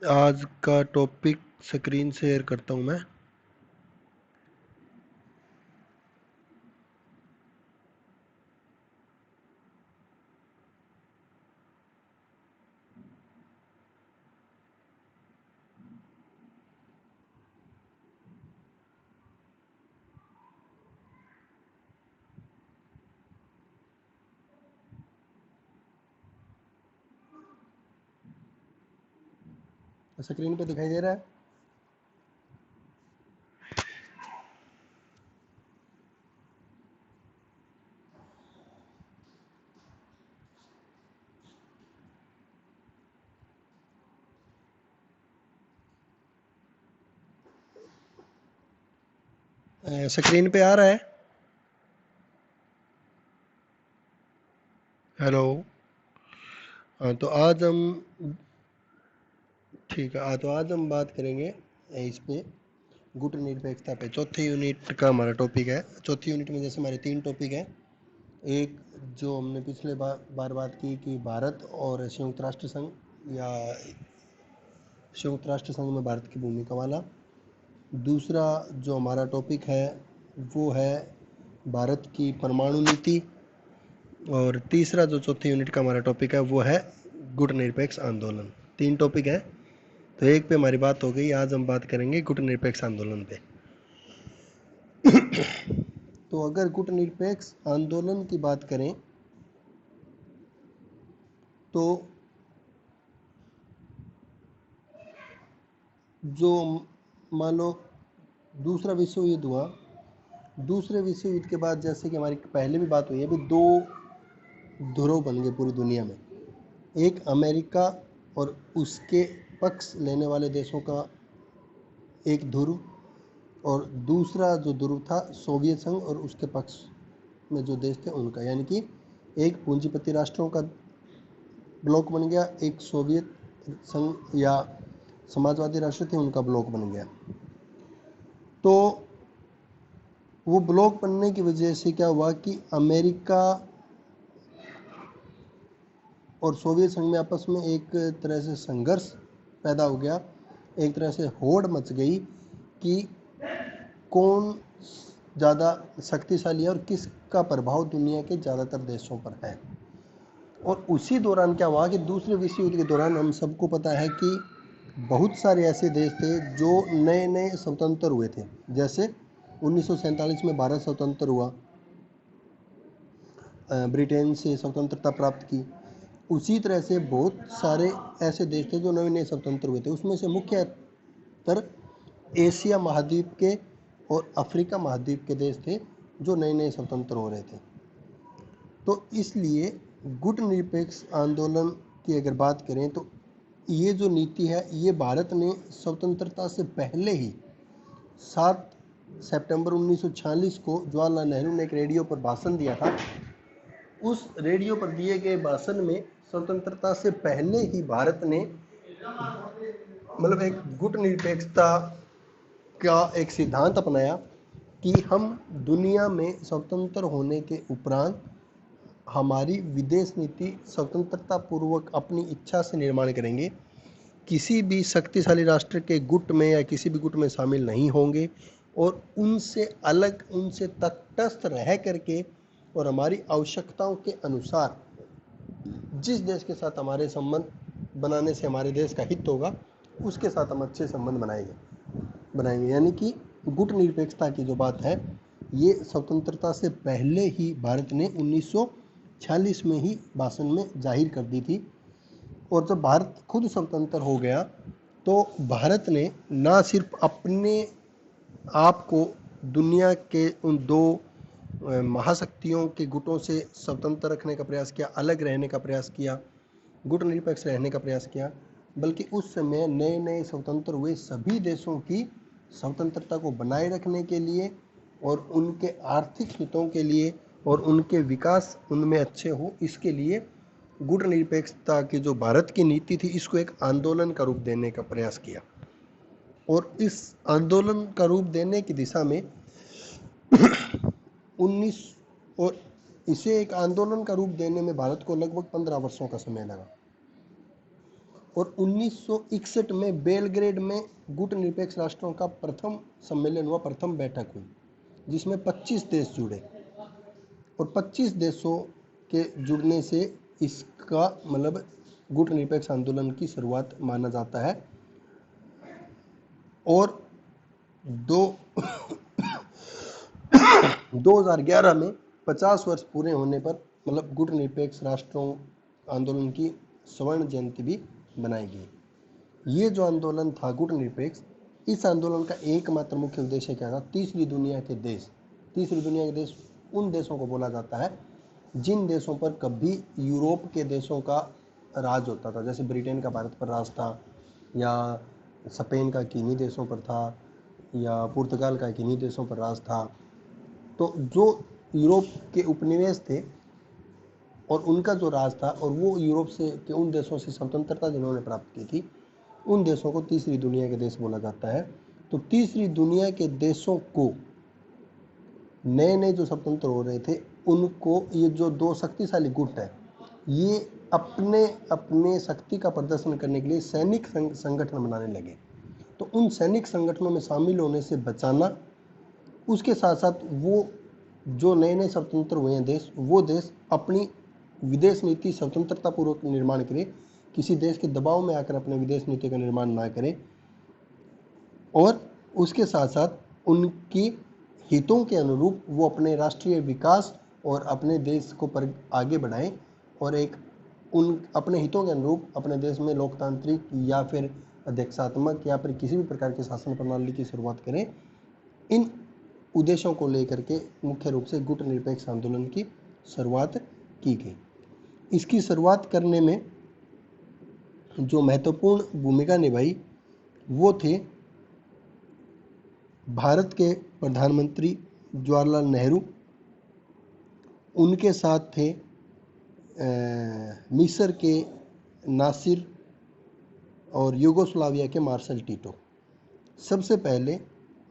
आज का topic screen share करता हूँ मैं। स्क्रीन पे दिखाई दे रहा है? स्क्रीन पे आ रहा है? हेलो। हाँ, तो आज हम ठीक है। तो आज हम बात करेंगे इस पे गुट निरपेक्षता पे। चौथे यूनिट का हमारा टॉपिक है। चौथी यूनिट में जैसे हमारे 3 टॉपिक हैं। एक जो हमने पिछले बार बात की कि भारत और संयुक्त राष्ट्र संघ या संयुक्त राष्ट्र संघ में भारत की भूमिका वाला। दूसरा जो हमारा टॉपिक है वो है भारत की परमाणु नीति। और तीसरा जो चौथे यूनिट का हमारा टॉपिक है वो है गुट निरपेक्ष आंदोलन। 3 टॉपिक है, तो एक पे हमारी बात हो गई। आज हम बात करेंगे गुट निरपेक्ष आंदोलन पे। तो अगर गुट निरपेक्ष आंदोलन की बात करें तो जो मान लो दूसरा विश्व युद्ध हुआ, दूसरे विश्व युद्ध के बाद जैसे कि हमारी पहले भी बात हुई है, अभी 2 ध्रुव बन गए पूरी दुनिया में। एक अमेरिका और उसके पक्ष लेने वाले देशों का एक ध्रुव, और दूसरा जो ध्रुव था सोवियत संघ और उसके पक्ष में जो देश थे उनका। यानी कि एक पूंजीपति राष्ट्रों का ब्लॉक बन गया, एक सोवियत संघ या समाजवादी राष्ट्र थे उनका ब्लॉक बन गया। तो वो ब्लॉक बनने की वजह से क्या हुआ कि अमेरिका और सोवियत संघ में आपस में एक तरह से संघर्ष पैदा हो गया, एक तरह से होड़ मच गई कि कौन ज़्यादा शक्तिशाली है और किसका प्रभाव दुनिया के ज़्यादातर देशों पर है। और उसी दौरान क्या हुआ कि दूसरे विश्व युद्ध के दौरान हम सबको पता है कि बहुत सारे ऐसे देश थे जो नए नए स्वतंत्र हुए थे। जैसे 1947 में भारत स्वतंत्र हुआ, ब्रिटेन से स्वतंत्रता प्राप्त की। उसी तरह से बहुत सारे ऐसे देश थे जो नए नए स्वतंत्र हुए थे। उसमें से मुख्यतर एशिया महाद्वीप के और अफ्रीका महाद्वीप के देश थे जो नए नए स्वतंत्र हो रहे थे। तो इसलिए गुट निरपेक्ष आंदोलन की अगर बात करें तो ये जो नीति है ये भारत ने स्वतंत्रता से पहले ही 7 सितंबर 1946 को जवाहरलाल नेहरू ने एक रेडियो पर भाषण दिया था। उस रेडियो पर दिए गए भाषण में स्वतंत्रता से पहले ही भारत ने मतलब एक गुट निरपेक्षता का एक सिद्धांत अपनाया कि हम दुनिया में स्वतंत्र होने के उपरांत हमारी विदेश नीति स्वतंत्रता पूर्वक अपनी इच्छा से निर्माण करेंगे, किसी भी शक्तिशाली राष्ट्र के गुट में या किसी भी गुट में शामिल नहीं होंगे, और उनसे अलग, उनसे तटस्थ रह करके और हमारी आवश्यकताओं के अनुसार जिस देश के साथ हमारे संबंध बनाने से हमारे देश का हित होगा उसके साथ हम अच्छे संबंध बनाएंगे। यानी कि गुट निरपेक्षता की जो बात है ये स्वतंत्रता से पहले ही भारत ने 1946 में ही भाषण में जाहिर कर दी थी। और जब भारत खुद स्वतंत्र हो गया तो भारत ने ना सिर्फ अपने आप को दुनिया के उन 2 महाशक्तियों के गुटों से स्वतंत्र रखने का प्रयास किया, अलग रहने का प्रयास किया, गुट निरपेक्ष रहने का प्रयास किया, बल्कि उस समय नए नए स्वतंत्र हुए सभी देशों की स्वतंत्रता को बनाए रखने के लिए और उनके आर्थिक हितों के लिए और उनके विकास उनमें अच्छे हो, इसके लिए गुट निरपेक्षता की जो भारत की नीति थी इसको एक आंदोलन का रूप देने का प्रयास किया। और इस आंदोलन का रूप देने की दिशा में 19 और इसे एक आंदोलन का रूप देने में भारत को लगभग 15 वर्षों का समय लगा। और 1961 में बेलग्रेड में गुट निरपेक्ष राष्ट्रों का प्रथम सम्मेलन हुआ, प्रथम बैठक हुई, जिसमें 25 देश जुड़े और 25 देशों के जुड़ने से इसका मतलब गुट निरपेक्ष आंदोलन की शुरुआत माना जाता है। और 2011 में 50 वर्ष पूरे होने पर मतलब गुट निरपेक्ष राष्ट्रों आंदोलन की स्वर्ण जयंती भी बनाई गई। ये जो आंदोलन था गुट निरपेक्ष, इस आंदोलन का एकमात्र मुख्य उद्देश्य क्या था? तीसरी दुनिया के देश उन देशों को बोला जाता है जिन देशों पर कभी यूरोप के देशों का राज होता था, जैसे ब्रिटेन का भारत पर राज था, या स्पेन का किन्हीं देशों पर था, या पुर्तगाल का किन्हीं देशों पर राज था। तो जो यूरोप के उपनिवेश थे और उनका जो राज था, और वो यूरोप से के उन देशों से स्वतंत्रता जिन्होंने प्राप्त की थी, उन देशों को तीसरी दुनिया के देश बोला जाता है। तो तीसरी दुनिया के देशों को नए नए जो स्वतंत्र हो रहे थे, उनको ये जो दो शक्तिशाली गुट है, ये अपने अपने शक्ति का प्रदर्शन करने के लिए सैनिक संगठन बनाने लगे। तो उन सैनिक संगठनों में शामिल होने से बचाना, उसके साथ साथ वो जो नए नए स्वतंत्र हुए हैं देश, वो देश अपनी विदेश नीति स्वतंत्रता पूर्वक निर्माण करें, किसी देश के दबाव में आकर अपने विदेश नीति का निर्माण ना करें, और उसके साथ साथ उनकी हितों के अनुरूप वो अपने राष्ट्रीय विकास और अपने देश को आगे बढ़ाएं, और एक उन अपने हितों के अनुरूप अपने देश में लोकतांत्रिक या फिर अध्यक्षात्मक या फिर किसी भी प्रकार की शासन प्रणाली की शुरुआत करें। इन उद्देश्यों को लेकर के मुख्य रूप से गुट निरपेक्ष आंदोलन की शुरुआत की गई। इसकी शुरुआत करने में जो महत्वपूर्ण भूमिका निभाई वो थे भारत के प्रधानमंत्री जवाहरलाल नेहरू, उनके साथ थे मिस्र के नासिर और यूगोस्लाविया के मार्शल टीटो। सबसे पहले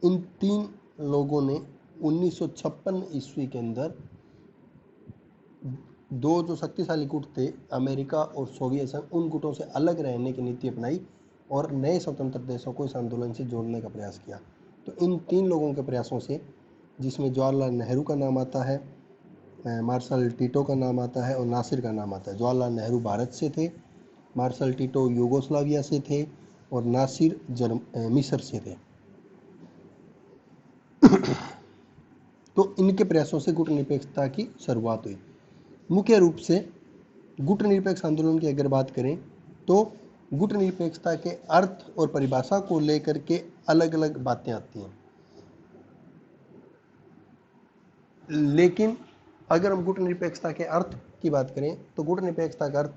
इन तीन लोगों ने 1956 ईस्वी के अंदर दो जो शक्तिशाली गुट थे, अमेरिका और सोवियत संघ, उन गुटों से अलग रहने की नीति अपनाई और नए स्वतंत्र देशों को इस आंदोलन से जोड़ने का प्रयास किया। तो इन तीन लोगों के प्रयासों से, जिसमें जवाहरलाल नेहरू का नाम आता है, मार्शल टीटो का नाम आता है और नासिर का नाम आता है। जवाहरलाल नेहरू भारत से थे, मार्शल टीटो यूगोस्लाविया से थे और नासिर मिस्र से थे। तो इनके प्रयासों से गुट निरपेक्षता की शुरुआत हुई। मुख्य रूप से गुट निरपेक्ष आंदोलन की अगर बात करें तो गुट निरपेक्षता के अर्थ और परिभाषा को लेकर के अलग अलग बातें आती हैं, लेकिन अगर हम गुट निरपेक्षता के अर्थ की बात करें तो गुट निरपेक्षता का अर्थ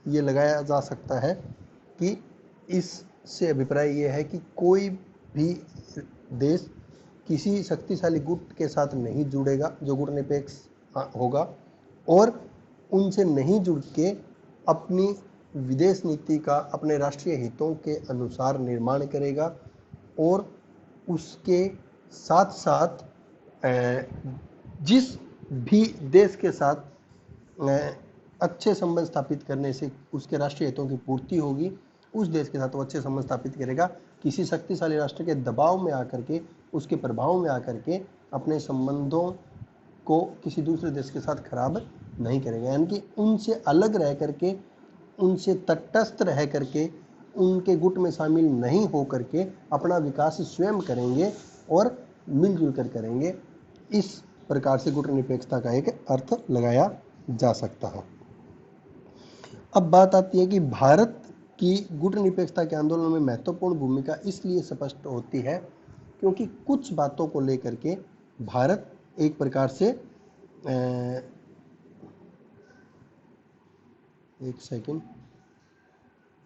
ये लगाया जा सकता है कि इससे अभिप्राय ये है कि कोई भी देश किसी शक्तिशाली गुट के साथ नहीं जुड़ेगा जो गुट निरपेक्ष होगा, और उनसे नहीं जुड़ के अपनी विदेश नीति का अपने राष्ट्रीय हितों के अनुसार निर्माण करेगा, और उसके साथ साथ जिस भी देश के साथ अच्छे संबंध स्थापित करने से उसके राष्ट्रीय हितों की पूर्ति होगी, उस देश के साथ वो अच्छे संबंध स्थापित करेगा। किसी शक्तिशाली राष्ट्र के दबाव में आकर के, उसके प्रभाव में आकर के अपने संबंधों को किसी दूसरे देश के साथ खराब नहीं करेगा, यानी कि उनसे अलग रह करके, उनसे तटस्थ रह करके, उनके गुट में शामिल नहीं हो करके अपना विकास स्वयं करेंगे और मिलजुल कर करेंगे। इस प्रकार से गुट निरपेक्षता का एक अर्थ लगाया जा सकता है। अब बात आती है कि भारत की गुट निरपेक्षता के आंदोलन में महत्वपूर्ण भूमिका इसलिए स्पष्ट होती है क्योंकि कुछ बातों को लेकर के भारत एक प्रकार से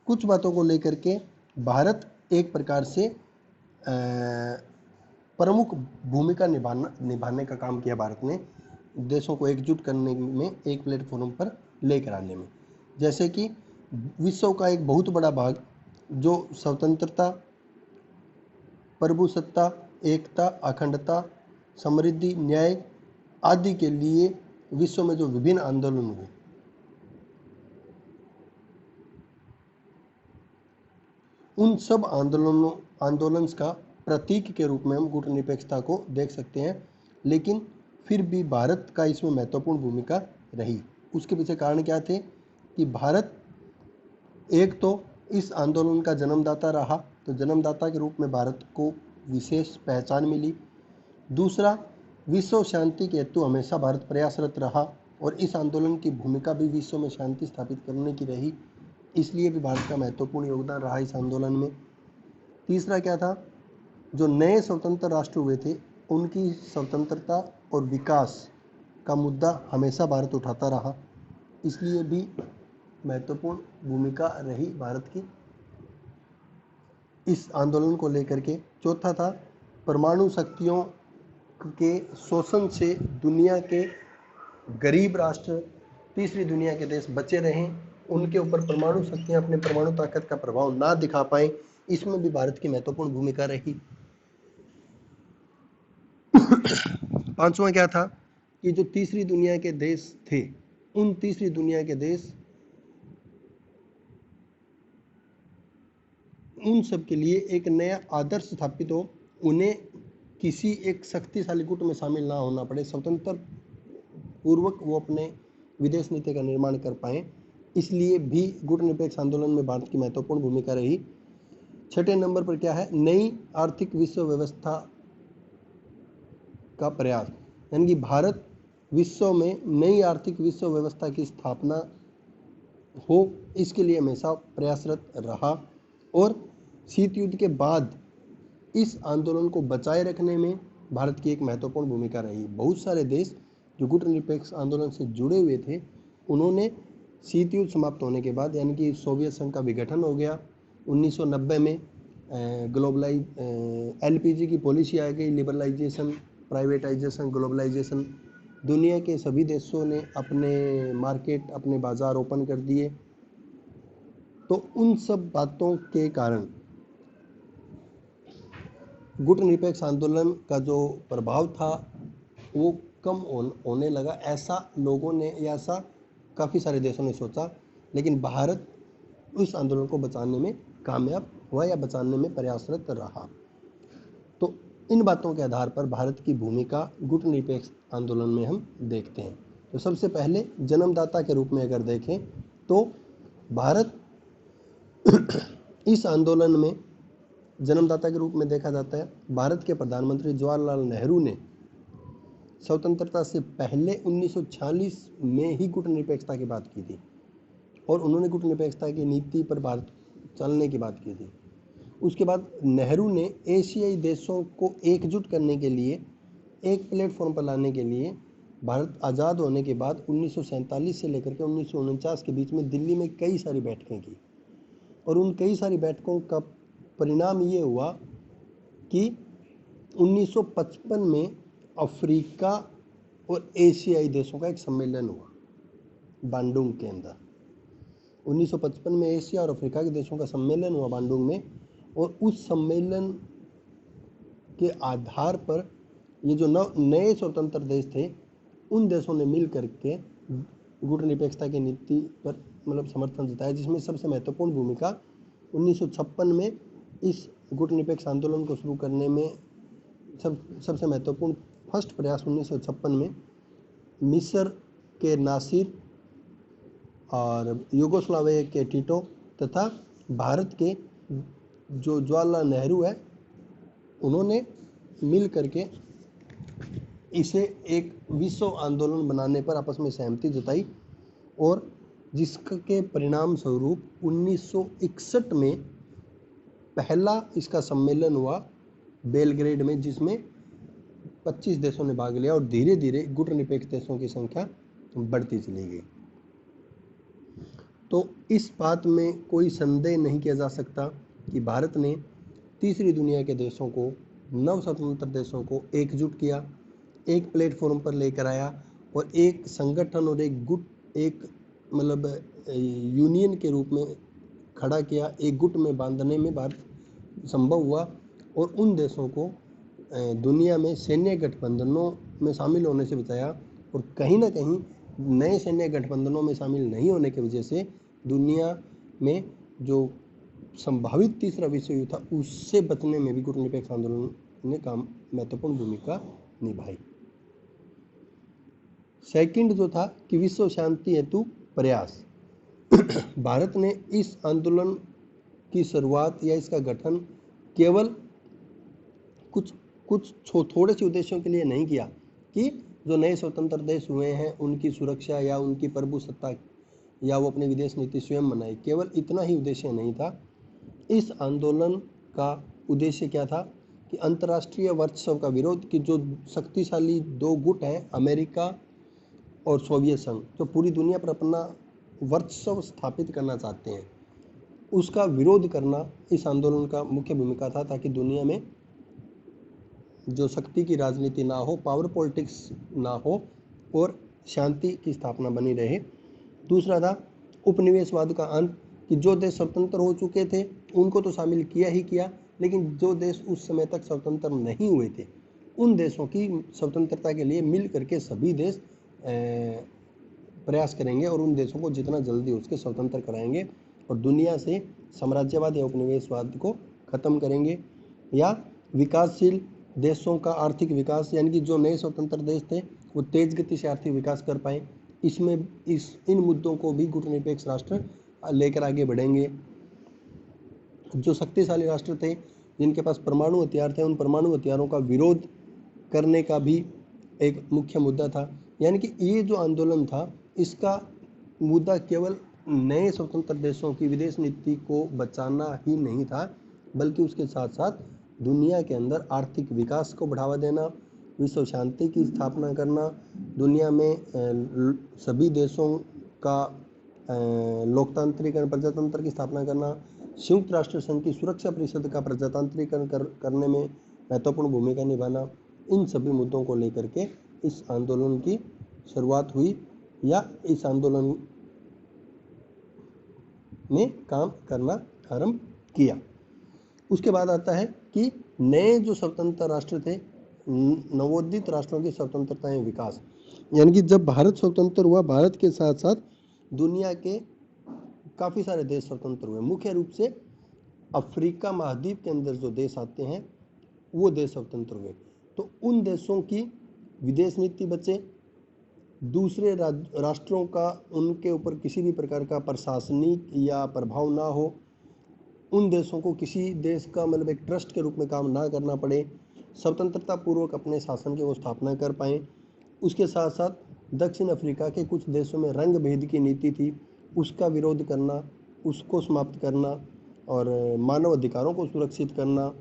कुछ बातों को लेकर के भारत एक प्रकार से प्रमुख भूमिका निभाने का काम किया भारत ने, देशों को एकजुट करने में, एक प्लेटफॉर्म पर लेकर आने में। जैसे कि विश्व का एक बहुत बड़ा भाग जो स्वतंत्रता, प्रभुसत्ता, एकता, अखंडता, समृद्धि, न्याय आदि के लिए विश्व में जो विभिन्न आंदोलन हुए, उन सब आंदोलन का प्रतीक के रूप में हम गुटनिरपेक्षता को देख सकते हैं। लेकिन फिर भी भारत का इसमें महत्वपूर्ण भूमिका रही। उसके पीछे कारण क्या थे कि भारत एक तो इस आंदोलन का जन्मदाता रहा, तो जन्मदाता के रूप में भारत को विशेष पहचान मिली। दूसरा, विश्व शांति के हेतु हमेशा भारत प्रयासरत रहा और इस आंदोलन की भूमिका भी विश्व में शांति स्थापित करने की रही, इसलिए भी भारत का महत्वपूर्ण योगदान रहा इस आंदोलन में। तीसरा क्या था, जो नए स्वतंत्र राष्ट्र हुए थे उनकी स्वतंत्रता और विकास का मुद्दा हमेशा भारत उठाता रहा, इसलिए भी महत्वपूर्ण भूमिका रही भारत की इस आंदोलन को लेकर के। चौथा था, परमाणु शक्तियों के शोषण से दुनिया के गरीब राष्ट्र, तीसरी दुनिया के देश बचे रहें, उनके ऊपर परमाणु शक्तियां अपने परमाणु ताकत का प्रभाव ना दिखा पाए, इसमें भी भारत की महत्वपूर्ण भूमिका रही। पांचवा क्या था कि जो तीसरी दुनिया के देश थे, उन तीसरी दुनिया के देश उन सब के लिए एक नया आदर्श स्थापित हो, उन्हें किसी एक शक्तिशाली गुट में शामिल ना होना पड़े, स्वतंत्र पूर्वक वो अपने विदेश नीति का निर्माण कर पाए, इसलिए भी गुटनिरपेक्ष आंदोलन में भारत की महत्वपूर्ण भूमिका रही। छठे नंबर पर क्या है, नई आर्थिक विश्व व्यवस्था का प्रयास, यानी कि भारत विश्व में नई आर्थिक विश्व व्यवस्था की स्थापना हो, इसके लिए हमेशा प्रयासरत रहा। और शीत युद्ध के बाद इस आंदोलन को बचाए रखने में भारत की एक महत्वपूर्ण भूमिका रही। बहुत सारे देश जो गुटनिरपेक्ष आंदोलन से जुड़े हुए थे, उन्होंने शीत युद्ध समाप्त होने के बाद, यानी कि सोवियत संघ का विघटन हो गया 1990 में, LPG की पॉलिसी आ गई, लिबरलाइजेशन, प्राइवेटाइजेशन, ग्लोबलाइजेशन, दुनिया के सभी देशों ने अपने मार्केट, अपने बाजार ओपन कर दिए। तो उन सब बातों के कारण गुटनिरपेक्ष आंदोलन का जो प्रभाव था वो कम होने लगा, ऐसा लोगों ने या ऐसा काफ़ी सारे देशों ने सोचा। लेकिन भारत उस आंदोलन को बचाने में कामयाब हुआ या बचाने में प्रयासरत रहा। तो इन बातों के आधार पर भारत की भूमिका गुटनिरपेक्ष आंदोलन में हम देखते हैं। तो सबसे पहले जन्मदाता के रूप में अगर देखें तो भारत इस आंदोलन में जन्मदाता के रूप में देखा जाता है। भारत के प्रधानमंत्री जवाहरलाल नेहरू ने स्वतंत्रता से पहले 1946 में ही गुटनिरपेक्षता की बात की थी और उन्होंने गुटनिरपेक्षता की नीति पर भारत चलने की बात की थी। उसके बाद नेहरू ने एशियाई देशों को एकजुट करने के लिए, एक प्लेटफॉर्म पर लाने के लिए, भारत आज़ाद होने के बाद 1947 से लेकर के 1949 के बीच में दिल्ली में कई सारी बैठकें की और उन कई सारी बैठकों का परिणाम ये हुआ कि 1955 में अफ्रीका और एशियाई देशों का एक सम्मेलन हुआ बांडुंग के अंदर। 1955 में एशिया और अफ्रीका के देशों का सम्मेलन हुआ बांडुंग में, और उस सम्मेलन के आधार पर ये जो नए स्वतंत्र देश थे, उन देशों ने मिल करके गुटनिरपेक्षता की नीति पर समर्थन जताया, जिसमें सबसे महत्वपूर्ण भूमिका 1956 में इस गुटनिरपेक्ष आंदोलन को शुरू करने में सबसे महत्वपूर्ण फर्स्ट प्रयास 1956 में मिस्र के नासिर और युगोस्लाविया के टिटो तथा भारत के जो जवाहरलाल नेहरू है, उन्होंने मिल करके इसे एक विश्व आंदोलन बनाने पर आपस में सहमति जताई और जिसके परिणाम स्वरूप 1961 में पहला इसका सम्मेलन हुआ बेलग्रेड में, जिसमें 25 देशों ने भाग लिया और धीरे धीरे गुटनिरपेक्ष देशों की संख्या बढ़ती चली गई। तो इस बात में कोई संदेह नहीं किया जा सकता कि भारत ने तीसरी दुनिया के देशों को, नव स्वतंत्र देशों को एकजुट किया, एक प्लेटफॉर्म पर लेकर आया और एक संगठन और एक गुट, एक यूनियन के रूप में खड़ा किया, एक गुट में बांधने में भारत संभव हुआ और उन देशों को दुनिया में सैन्य गठबंधनों में शामिल होने से बचाया। और कहीं ना कहीं नए सैन्य गठबंधनों में शामिल नहीं होने की वजह से दुनिया में जो संभावित तीसरा विश्व युद्ध था उससे बचने में भी गुटनिरपेक्ष आंदोलन ने काम महत्वपूर्ण भूमिका निभाई। सेकंड जो था कि विश्व शांति हेतु प्रयास। भारत ने इस आंदोलन की शुरुआत या इसका गठन केवल कुछ थोड़े से उद्देश्यों के लिए नहीं किया कि जो नए स्वतंत्र देश हुए हैं उनकी सुरक्षा या उनकी प्रभुसत्ता या वो अपनी विदेश नीति स्वयं बनाए, केवल इतना ही उद्देश्य नहीं था। इस आंदोलन का उद्देश्य क्या था कि अंतर्राष्ट्रीय वर्चस्व का विरोध, कि जो शक्तिशाली दो गुट हैं अमेरिका और सोवियत संघ, जो पूरी दुनिया पर अपना वर्चस्व स्थापित करना चाहते हैं, उसका विरोध करना इस आंदोलन का मुख्य भूमिका था, ताकि दुनिया में जो शक्ति की राजनीति ना हो, पावर पॉलिटिक्स ना हो और शांति की स्थापना बनी रहे। दूसरा था उपनिवेशवाद का अंत, कि जो देश स्वतंत्र हो चुके थे उनको तो शामिल किया ही किया, लेकिन जो देश उस समय तक स्वतंत्र नहीं हुए थे उन देशों की स्वतंत्रता के लिए मिल करके सभी देश प्रयास करेंगे और उन देशों को जितना जल्दी उसके स्वतंत्र कराएंगे और दुनिया से साम्राज्यवाद या उपनिवेशवाद को खत्म करेंगे। या विकासशील देशों का आर्थिक विकास, यानी कि जो नए स्वतंत्र देश थे वो तेज गति से आर्थिक विकास कर पाए, इसमें इन मुद्दों को भी गुटनिरपेक्ष राष्ट्र लेकर आगे बढ़ेंगे। जो शक्तिशाली राष्ट्र थे जिनके पास परमाणु हथियार थे, उन परमाणु हथियारों का विरोध करने का भी एक मुख्य मुद्दा था। यानी कि ये जो आंदोलन था इसका मुद्दा केवल नए स्वतंत्र देशों की विदेश नीति को बचाना ही नहीं था, बल्कि उसके साथ साथ दुनिया के अंदर आर्थिक विकास को बढ़ावा देना, विश्व शांति की स्थापना करना, दुनिया में सभी देशों का लोकतांत्रिकरण प्रजातंत्र की स्थापना करना, संयुक्त राष्ट्र संघ की सुरक्षा परिषद का प्रजातांत्रिकरण करने में महत्वपूर्ण भूमिका निभाना, इन सभी मुद्दों को लेकर के इस आंदोलन की शुरुआत हुई या इस आंदोलन ने काम करना आरंभ किया। उसके बाद आता है कि नए जो स्वतंत्र राष्ट्र थे, नवोदित राष्ट्रों की स्वतंत्रता एवं विकास, यानी कि जब भारत स्वतंत्र हुआ, भारत के साथ साथ दुनिया के काफ़ी सारे देश स्वतंत्र हुए। मुख्य रूप से अफ्रीका महाद्वीप के अंदर जो देश आते हैं वो देश स्वतंत्र हुए। तो उन देशों की विदेश नीति बचे, दूसरे राष्ट्रों का उनके ऊपर किसी भी प्रकार का प्रशासनिक या प्रभाव ना हो, उन देशों को किसी देश का मतलब एक ट्रस्ट के रूप में काम ना करना पड़े, स्वतंत्रता पूर्वक अपने शासन की वो स्थापना कर पाएँ। उसके साथ साथ दक्षिण अफ्रीका के कुछ देशों में रंग भेद की नीति थी, उसका विरोध करना, उसको समाप्त करना और मानव अधिकारों को सुरक्षित करना,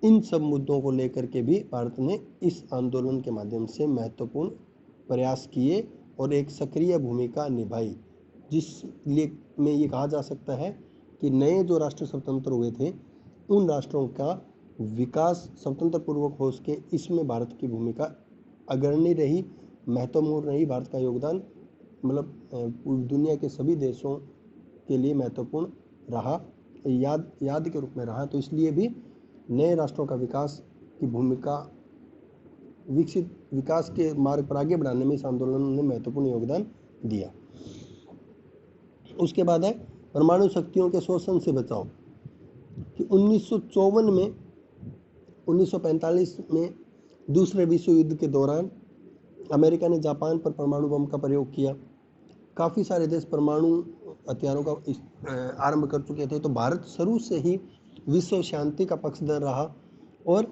इन सब मुद्दों को लेकर के भी भारत ने इस आंदोलन के माध्यम से महत्वपूर्ण प्रयास किए और एक सक्रिय भूमिका निभाई, जिसलिए में ये कहा जा सकता है कि नए जो राष्ट्र स्वतंत्र हुए थे उन राष्ट्रों का विकास स्वतंत्र पूर्वक हो सके, इसमें भारत की भूमिका अग्रणी रही, महत्वपूर्ण रही। भारत का योगदान मतलब दुनिया के सभी देशों के लिए महत्वपूर्ण रहा, याद के रूप में रहा। तो इसलिए भी नए राष्ट्रों का विकास की भूमिका, विकास के मार्ग पर आगे बढ़ाने में इस आंदोलन ने महत्वपूर्ण योगदान दिया। उसके बाद है परमाणु शक्तियों के शोषण से बचाव, कि 1954 में 1945 में दूसरे विश्व युद्ध के दौरान अमेरिका ने जापान पर परमाणु बम का प्रयोग किया। काफ़ी सारे देश परमाणु हथियारों का आरंभ कर चुके थे। तो भारत शुरू से ही विश्व शांति का पक्षधर रहा और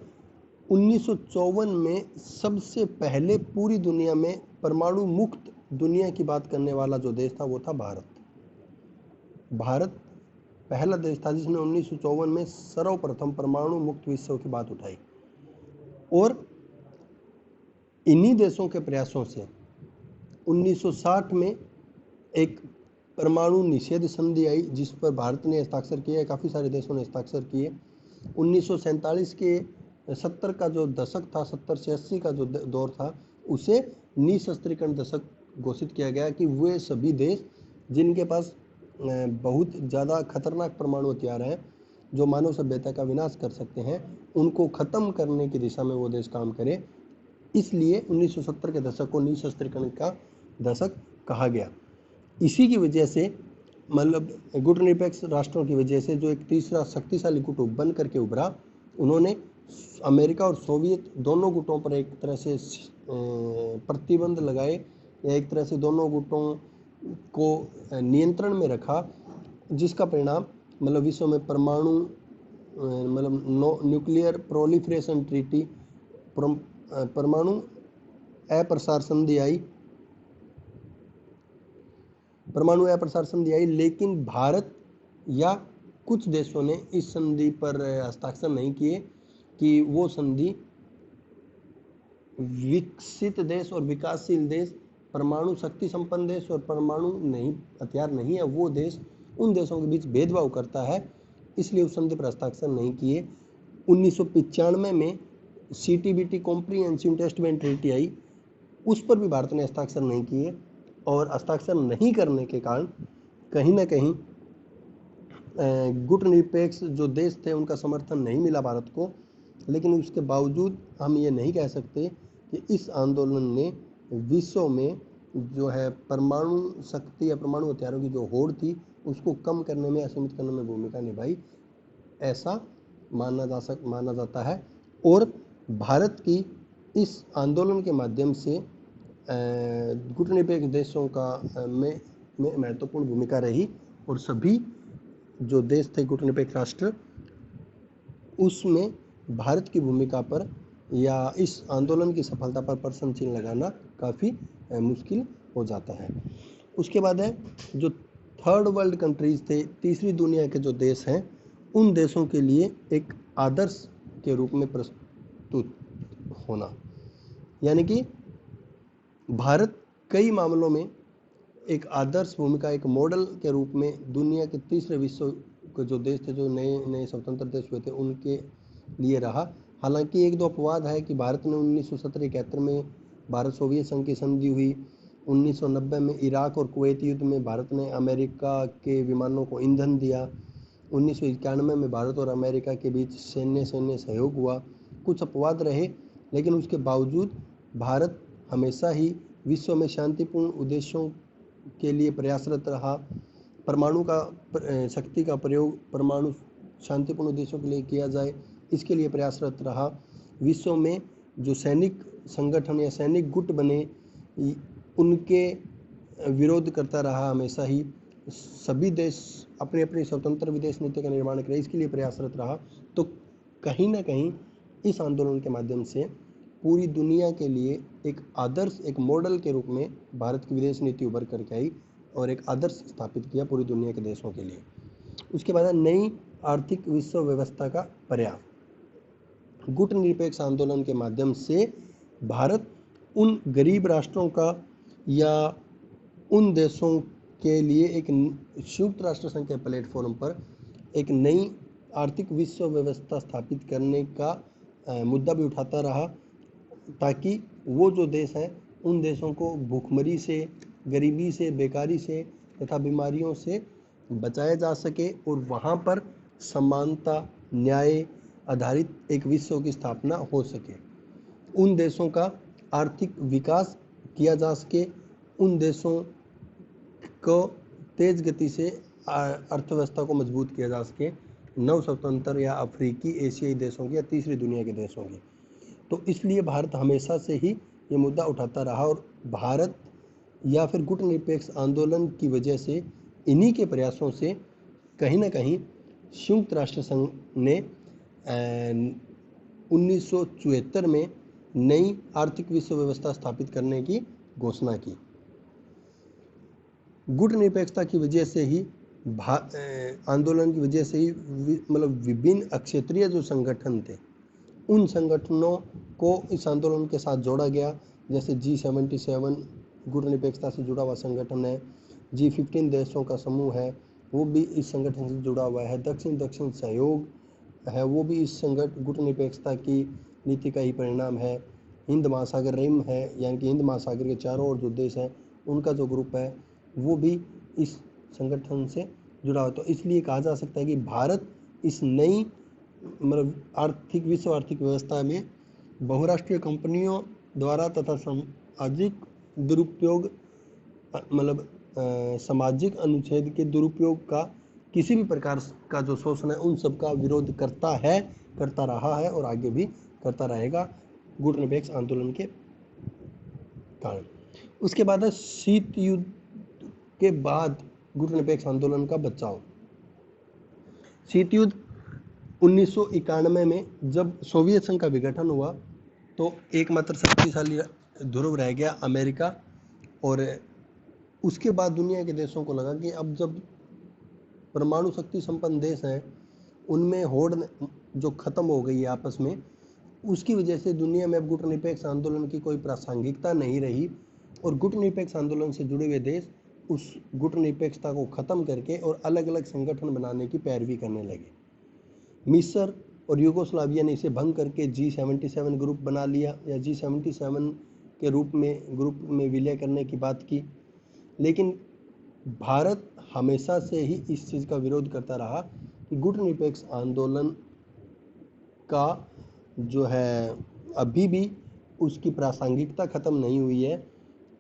1954 में सबसे पहले पूरी दुनिया में परमाणु मुक्त दुनिया की बात करने वाला जो देश था वो था भारत। भारत पहला देश था जिसने 1954 में सर्वप्रथम परमाणु मुक्त विश्व की बात उठाई और इन्हीं देशों के प्रयासों से 1960 में एक परमाणु निषेध संधि आई जिस पर भारत ने हस्ताक्षर किए, काफ़ी सारे देशों ने हस्ताक्षर किए। 1947 के 70 का जो दशक था, 70 से 80 का जो दौर था, उसे निशस्त्रीकरण दशक घोषित किया गया कि वे सभी देश जिनके पास बहुत ज़्यादा खतरनाक परमाणु हथियार हैं जो मानव सभ्यता का विनाश कर सकते हैं, उनको ख़त्म करने की दिशा में वो देश काम करे। इसलिए 1970 के दशक को निशस्त्रीकरण का दशक कहा गया। इसी की वजह से मतलब गुटनिरपेक्ष राष्ट्रों की वजह से जो एक तीसरा शक्तिशाली गुट बन करके उभरा, उन्होंने अमेरिका और सोवियत दोनों गुटों पर एक तरह से प्रतिबंध लगाए, या एक तरह से दोनों गुटों को नियंत्रण में रखा, जिसका परिणाम मतलब विश्व में परमाणु मतलब न्यूक्लियर प्रोलिफरेशन ट्रीटी, परमाणु अप्रसार संधि आई, परमाणु अप्रसार संधि आई। लेकिन भारत या कुछ देशों ने इस संधि पर हस्ताक्षर नहीं किए कि वो संधि विकसित देश और विकासशील देश, परमाणु शक्ति संपन्न देश और परमाणु नहीं हथियार नहीं है वो देश, उन देशों के बीच भेदभाव करता है, इसलिए उस संधि पर हस्ताक्षर नहीं किए। 1995 में CTBT कॉम्प्रिहेंसिव इन्वेस्टमेंट ट्रीटी आई, उस पर भी भारत ने हस्ताक्षर नहीं किए, और हस्ताक्षर नहीं करने के कारण कहीं ना कहीं गुटनिरपेक्ष जो देश थे उनका समर्थन नहीं मिला भारत को। लेकिन उसके बावजूद हम ये नहीं कह सकते कि इस आंदोलन ने विश्व में जो है परमाणु शक्ति या परमाणु हथियारों की जो होड़ थी उसको कम करने में, असीमित करने में भूमिका निभाई, ऐसा माना जाता है। और भारत की इस आंदोलन के माध्यम से गुटनिरपेक्ष देशों का में महत्वपूर्ण भूमिका रही, और सभी जो देश थे गुटनिरपेक्ष राष्ट्र, उसमें भारत की भूमिका पर या इस आंदोलन की सफलता पर प्रश्न चिन्ह लगाना काफ़ी मुश्किल हो जाता है। उसके बाद है जो थर्ड वर्ल्ड कंट्रीज थे, तीसरी दुनिया के जो देश हैं, उन देशों के लिए एक आदर्श के रूप में प्रस्तुत होना, यानी कि भारत कई मामलों में एक आदर्श भूमिका, एक मॉडल के रूप में दुनिया के तीसरे विश्व के जो देश थे, जो नए नए स्वतंत्र देश हुए थे, उनके लिए रहा। हालांकि एक दो अपवाद है कि भारत ने 1970-71 में भारत सोवियत संघ की संधि हुई, 1990 में इराक और कुवैत युद्ध में भारत ने अमेरिका के विमानों को ईंधन दिया, 1991 में भारत और अमेरिका के बीच सैन्य सहयोग हुआ। कुछ अपवाद रहे, लेकिन उसके बावजूद भारत हमेशा ही विश्व में शांतिपूर्ण उद्देश्यों के लिए प्रयासरत रहा। परमाणु का शक्ति का प्रयोग परमाणु शांतिपूर्ण उद्देश्यों के लिए किया जाए, इसके लिए प्रयासरत रहा। विश्व में जो सैनिक संगठन या सैनिक गुट बने, उनके विरोध करता रहा हमेशा ही। सभी देश अपनी अपनी स्वतंत्र विदेश नीति का निर्माण करें, इसके लिए प्रयासरत रहा। तो कहीं ना कहीं इस आंदोलन के माध्यम से पूरी दुनिया के लिए एक आदर्श, एक मॉडल के रूप में भारत की विदेश नीति उभर करके आई और एक आदर्श स्थापित किया पूरी दुनिया के देशों के लिए। उसके बाद नई आर्थिक विश्व व्यवस्था का प्रयास। गुट निरपेक्ष आंदोलन के माध्यम से भारत उन गरीब राष्ट्रों का या उन देशों के लिए एक संयुक्त राष्ट्र संघ के प्लेटफॉर्म पर एक नई आर्थिक विश्व व्यवस्था स्थापित करने का मुद्दा भी उठाता रहा, ताकि वो जो देश हैं उन देशों को भूखमरी से, गरीबी से, बेकारी से तथा बीमारियों से बचाया जा सके और वहाँ पर समानता, न्याय आधारित एक विश्व की स्थापना हो सके, उन देशों का आर्थिक विकास किया जा सके, उन देशों को तेज गति से अर्थव्यवस्था को मजबूत किया जा सके, नव स्वतंत्र या अफ्रीकी, एशियाई देशों की या तीसरी दुनिया के देशों की। तो इसलिए भारत हमेशा से ही ये मुद्दा उठाता रहा और भारत या फिर गुट निरपेक्ष आंदोलन की वजह से, इन्हीं के प्रयासों से कहीं ना कहीं संयुक्त राष्ट्र संघ ने 1974 में नई आर्थिक विश्व व्यवस्था स्थापित करने की घोषणा की। गुट निरपेक्षता की वजह से ही, आंदोलन की वजह से ही मतलब विभिन्न क्षेत्रीय जो संगठन थे, उन संगठनों को इस आंदोलन के साथ जोड़ा गया। जैसे G77 गुट निरपेक्षता से जुड़ा हुआ संगठन है, G15 देशों का समूह है, वो भी इस संगठन से जुड़ा हुआ है। दक्षिण सहयोग है, वो भी इस गुट निरपेक्षता की नीति का ही परिणाम है। हिंद महासागर रिम है, यानी कि हिंद महासागर के चारों ओर जो देश हैं उनका जो ग्रुप है वो भी इस संगठन से जुड़ा हुआ है। तो इसलिए कहा जा सकता है कि भारत इस नई मतलब विश्व आर्थिक व्यवस्था में बहुराष्ट्रीय कंपनियों द्वारा तथा सामाजिक दुरुपयोग मतलब सामाजिक अनुच्छेद के दुरुपयोग का, किसी भी प्रकार का जो शोषण है उन सब का विरोध करता है, करता रहा है और आगे भी करता रहेगा गुटनिरपेक्ष आंदोलन के कारण। उसके बाद है शीत युद्ध के बाद गुटनिरपेक्ष आंदोलन का बचाव। शीत युद्ध 1991 में जब सोवियत संघ का विघटन हुआ तो एकमात्र शक्तिशाली ध्रुव रह गया अमेरिका, और उसके बाद दुनिया के देशों को लगा कि अब जब परमाणु शक्ति संपन्न देश हैं उनमें होड़ जो खत्म हो गई है आपस में, उसकी वजह से दुनिया में अब गुटनिरपेक्ष आंदोलन की कोई प्रासंगिकता नहीं रही, और गुटनिरपेक्ष आंदोलन से जुड़े हुए देश उस गुटनिरपेक्षता को ख़त्म करके और अलग अलग संगठन बनाने की पैरवी करने लगे। मिस्र और यूगोस्लाविया ने इसे भंग करके G77 ग्रुप बना लिया, या G77 के ग्रुप में विलय करने की बात की। लेकिन भारत हमेशा से ही इस चीज़ का विरोध करता रहा कि गुटनिरपेक्ष आंदोलन का जो है अभी भी उसकी प्रासंगिकता ख़त्म नहीं हुई है,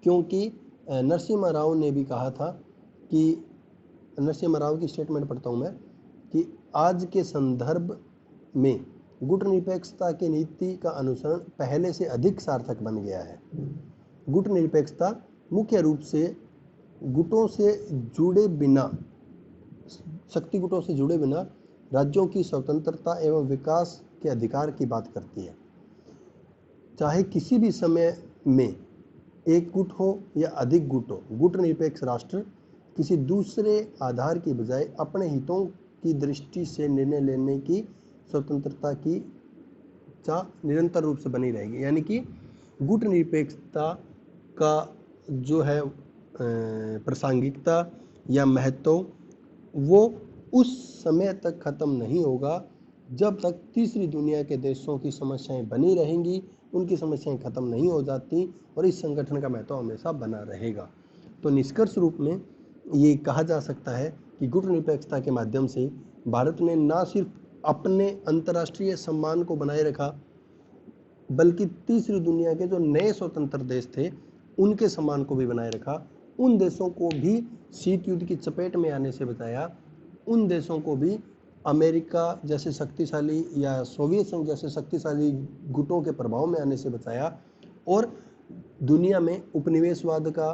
क्योंकि नरसिम्हा राव ने भी कहा था कि, नरसिम्हा राव की स्टेटमेंट पढ़ता हूँ मैं, कि आज के संदर्भ में गुटनिरपेक्षता की नीति का अनुसरण पहले से अधिक सार्थक बन गया है। गुटनिरपेक्षता मुख्य रूप से गुटों से जुड़े बिना, शक्ति गुटों से जुड़े बिना राज्यों की स्वतंत्रता एवं विकास के अधिकार की बात करती है। चाहे किसी भी समय में एक गुट हो या अधिक गुट हो, गुटनिरपेक्ष राष्ट्र किसी दूसरे आधार की बजाय अपने हितों की दृष्टि से निर्णय लेने की स्वतंत्रता की चाह निरंतर रूप से बनी रहेगी। यानी कि गुटनिरपेक्षता का जो है प्रासंगिकता या महत्व वो उस समय तक ख़त्म नहीं होगा जब तक तीसरी दुनिया के देशों की समस्याएं बनी रहेंगी, उनकी समस्याएं ख़त्म नहीं हो जाती, और इस संगठन का महत्व हमेशा बना रहेगा। तो निष्कर्ष रूप में ये कहा जा सकता है कि गुटनिरपेक्षता के माध्यम से भारत ने न सिर्फ अपने अंतर्राष्ट्रीय सम्मान को बनाए रखा, बल्कि तीसरी दुनिया के जो नए स्वतंत्र देश थे उनके सम्मान को भी बनाए रखा। उन देशों को भी शीत युद्ध की चपेट में आने से बचाया, उन देशों को भी अमेरिका जैसे शक्तिशाली या सोवियत संघ जैसे शक्तिशाली गुटों के प्रभाव में आने से बचाया, और दुनिया में उपनिवेशवाद का,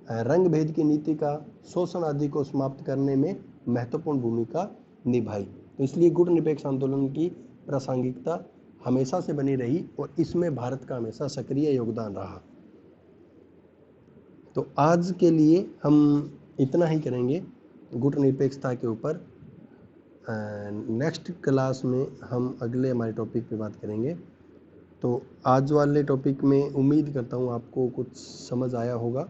रंग भेद की नीति का, शोषण आदि को समाप्त करने में महत्वपूर्ण भूमिका निभाई। तो इसलिए गुटनिरपेक्ष आंदोलन की प्रासंगिकता हमेशा से बनी रही और इसमें भारत का हमेशा सक्रिय योगदान रहा। तो आज के लिए हम इतना ही करेंगे गुटनिरपेक्षता के ऊपर। नेक्स्ट क्लास में हम अगले हमारे टॉपिक पे बात करेंगे। तो आज वाले टॉपिक में उम्मीद करता हूँ आपको कुछ समझ आया होगा।